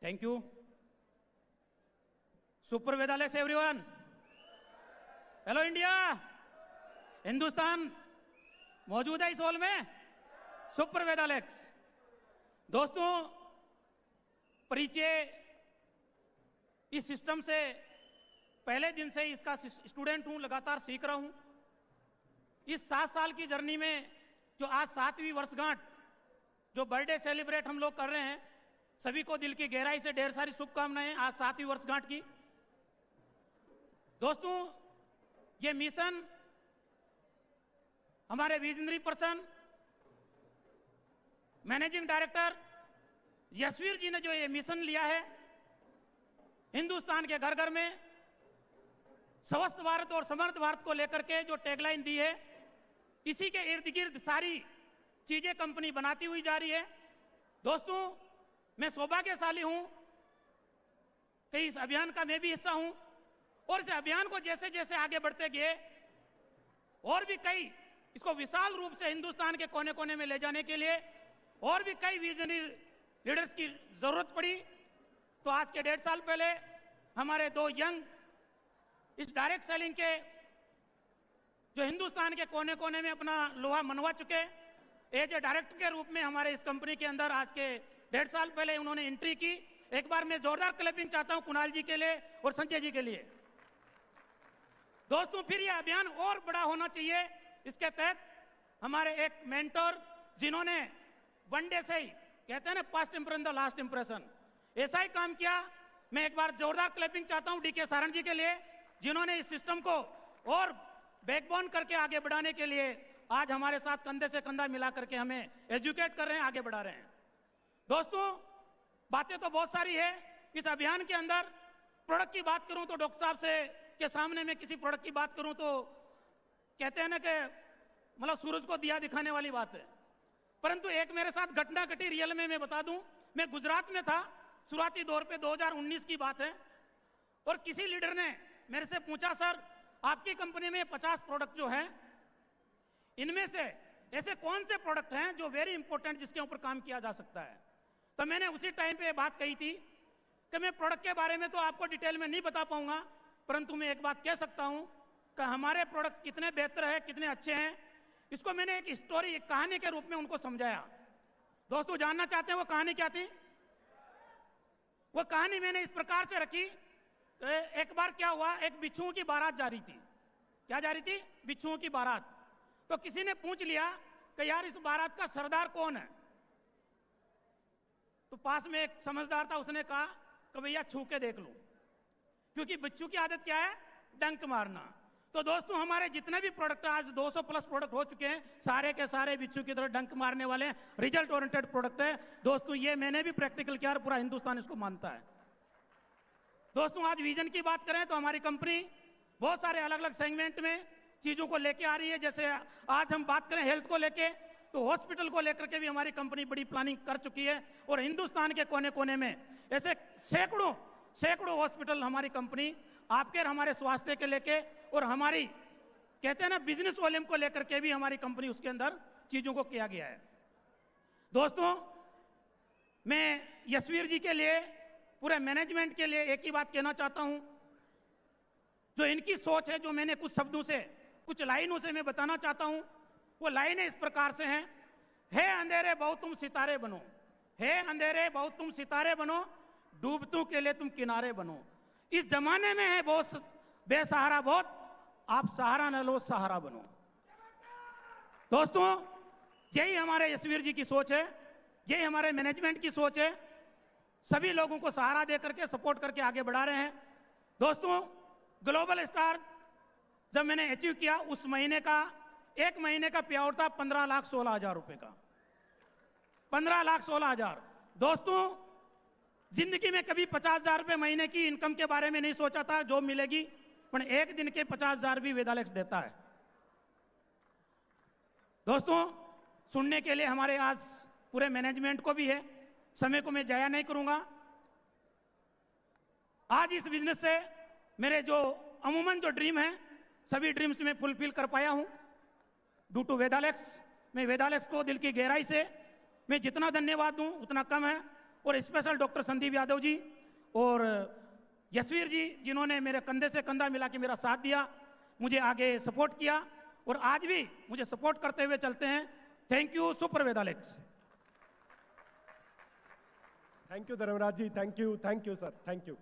Thank you. Super Vedalex everyone. Hello India. Hindustan मौजूद है इस हॉल में? सुपर वेदालेक्स। दोस्तों, परिचय इस सिस्टम से पहले दिन से इसका स्टूडेंट हूं, लगातार सीख रहा हूं। इस 7 साल की जर्नी में जो आज 7वीं वर्षगांठ जो बर्थडे सेलिब्रेट हम लोग कर रहे हैं, सभी को दिल की गहराई से ढेर सारी शुभकामनाएं आज 7वीं वर्षगांठ की। दोस्तों, ये मिशन हमारे visionary person managing director Yashveer ji ने जो ये मिशन लिया है, हिंदुस्तान के घर घर में स्वस्थ भारत और समर्थ भारत को लेकर के जो टैगलाइन दी है, इसी के इर्द गिर्द सारी चीजें कंपनी बनाती हुई जा रही है। दोस्तों, मैं सौभाग्यशाली हूं कि इस अभियान का मैं भी हिस्सा हूं और इस अभियान को जैसे जैसे आगे बढ़ते गए और भी कई इसको विशाल रूप से हिंदुस्तान के कोने कोने में ले जाने के लिए और भी कई विजनरी लीडर्स की जरूरत पड़ी। तो आज के 1.5 साल पहले हमारे 2 यंग इस डायरेक्ट सेलिंग के जो हिंदुस्तान के कोने कोने में अपना लोहा मनवा चुके, एज ए डायरेक्टर के रूप में हमारे इस कंपनी के अंदर आज के 1.5 साल पहले उन्होंने एंट्री की। एक बार मैं जोरदार क्लैपिंग चाहता हूं कुणाल जी के लिए और संजय जी के लिए। दोस्तों, फिर यह अभियान और बड़ा होना चाहिए। इसके तहत हमारे एक मेंटर जिन्होंने वन डे से ही कहते हैं ना, first impression the last impression, ऐसा ही काम किया। मैं एक बार जोरदार क्लैपिंग चाहता हूं डीके सारण जी के लिए, जिन्होंने इस सिस्टम को और बैकबोन करके आगे बढ़ाने के लिए आज हमारे साथ कंधे से कंधा मिला करके हमें एजुकेट कर रहे हैं, आगे बढ़ा रहे हैं। दोस्तों, बातें तो बहुत सारी है इस अभियान के अंदर। प्रोडक्ट की बात करूं तो डॉक्टर साहब से के सामने मैं किसी प्रोडक्ट की बात करूं तो कहते हैं ना कि मतलब सूरज को दिया दिखाने वाली बात है, परंतु एक मेरे साथ घटना घटी रियल में मैं बता दूं। मैं गुजरात में था, शुरुआती दौर पे 2019 की बात है, और किसी लीडर ने मेरे से पूछा, सर आपकी कंपनी में 50 प्रोडक्ट जो हैं, इनमें से ऐसे कौन से प्रोडक्ट हैं जो वेरी इंपॉर्टेंट जिसके ऊपर काम किया जा सकता है। तो मैंने उसी टाइम पे बात कही थी कि मैं प्रोडक्ट के बारे में तो आपको डिटेल में नहीं बता पाऊंगा, परंतु मैं एक बात कह सकता हूं कि हमारे प्रोडक्ट कितने बेहतर है, कितने अच्छे हैं। इसको मैंने एक स्टोरी, एक कहानी के रूप में उनको समझाया। दोस्तों, जानना चाहते हैं वो कहानी क्या थी? वो कहानी मैंने इस प्रकार से रखी, एक बार क्या हुआ, एक बिच्छुओं की बारात जा रही थी। क्या जा रही थी? बिच्छुओं की बारात। तो किसी ने पूछ लिया कि यार इस बारात का सरदार कौन है? तो पास में एक समझदार था, उसने कहा कि भैया छू के देख लो, क्योंकि बिच्छू की आदत क्या है? डंक मारना। तो दोस्तों, हमारे जितने भी प्रोडक्ट, आज 200 प्लस प्रोडक्ट हो चुके हैं, सारे के सारे बिच्छू की तरह डंक मारने वाले रिजल्ट ओरिएंटेड प्रोडक्ट है। दोस्तों, ये मैंने भी प्रैक्टिकल किया और पूरा हिंदुस्तान इसको मानता है। दोस्तों, आज विजन की बात करें तो हमारी कंपनी बहुत सारे अलग अलग सेगमेंट में चीजों को लेके आ रही है। जैसे आज हम बात करें हेल्थ को लेके, तो हॉस्पिटल को लेकर के भी हमारी कंपनी बड़ी प्लानिंग कर चुकी है, और हिंदुस्तान के कोने कोने में ऐसे सैकड़ों हॉस्पिटल हमारी कंपनी आपके और हमारे स्वास्थ्य के लेके, और हमारी कहते हैं ना बिजनेस वॉल्यूम को लेकर के भी हमारी कंपनी उसके अंदर चीजों को किया गया है। दोस्तों, मैं यशवीर जी के लिए, पूरे मैनेजमेंट के लिए एक ही बात कहना चाहता हूं। जो इनकी सोच है, जो मैंने कुछ शब्दों से, कुछ लाइनों से मैं बताना चाहता हूं, वो लाइनें इस प्रकार से हैं। हे अंधेरे बहुत तुम सितारे बनो, हे अंधेरे बहुत तुम सितारे बनो, डूबतों के लिए तुम किनारे बनो। इस जमाने में है बहुत बेसहारा बहुत, आप सहारा न लो सहारा बनो। दोस्तों, यही हमारे यशवीर जी की सोच है, यही हमारे मैनेजमेंट की सोच है। सभी लोगों को सहारा दे करके, सपोर्ट करके आगे बढ़ा रहे हैं। दोस्तों, ग्लोबल स्टार जब मैंने अचीव किया, उस महीने का, एक महीने का पे आउट था 15,16,000 रुपए का। 15,16,000। दोस्तों, जिंदगी में कभी 50,000 रुपए महीने की इनकम के बारे में नहीं सोचा था, जॉब मिलेगी, पर एक दिन के 50,000 भी वेदालेक्स देता है। दोस्तों, सुनने के लिए हमारे आज पूरे मैनेजमेंट को भी है, समय को मैं जाया नहीं करूंगा। आज इस बिजनेस से मेरे जो अमूमन जो ड्रीम है, सभी ड्रीम्स में फुलफिल कर पाया हूं ड्यू टू वेदालेक्स। मैं वेदालेक्स को दिल की गहराई से मैं जितना धन्यवाद दूं उतना कम है, और स्पेशल डॉक्टर संदीप यादव जी और यशवीर जी, जिन्होंने मेरे कंधे से कंधा मिला के मेरा साथ दिया, मुझे आगे सपोर्ट किया और आज भी मुझे सपोर्ट करते हुए चलते हैं। Thank you. Super Vedalex. Thank you Dharmraj ji, thank you sir, thank you.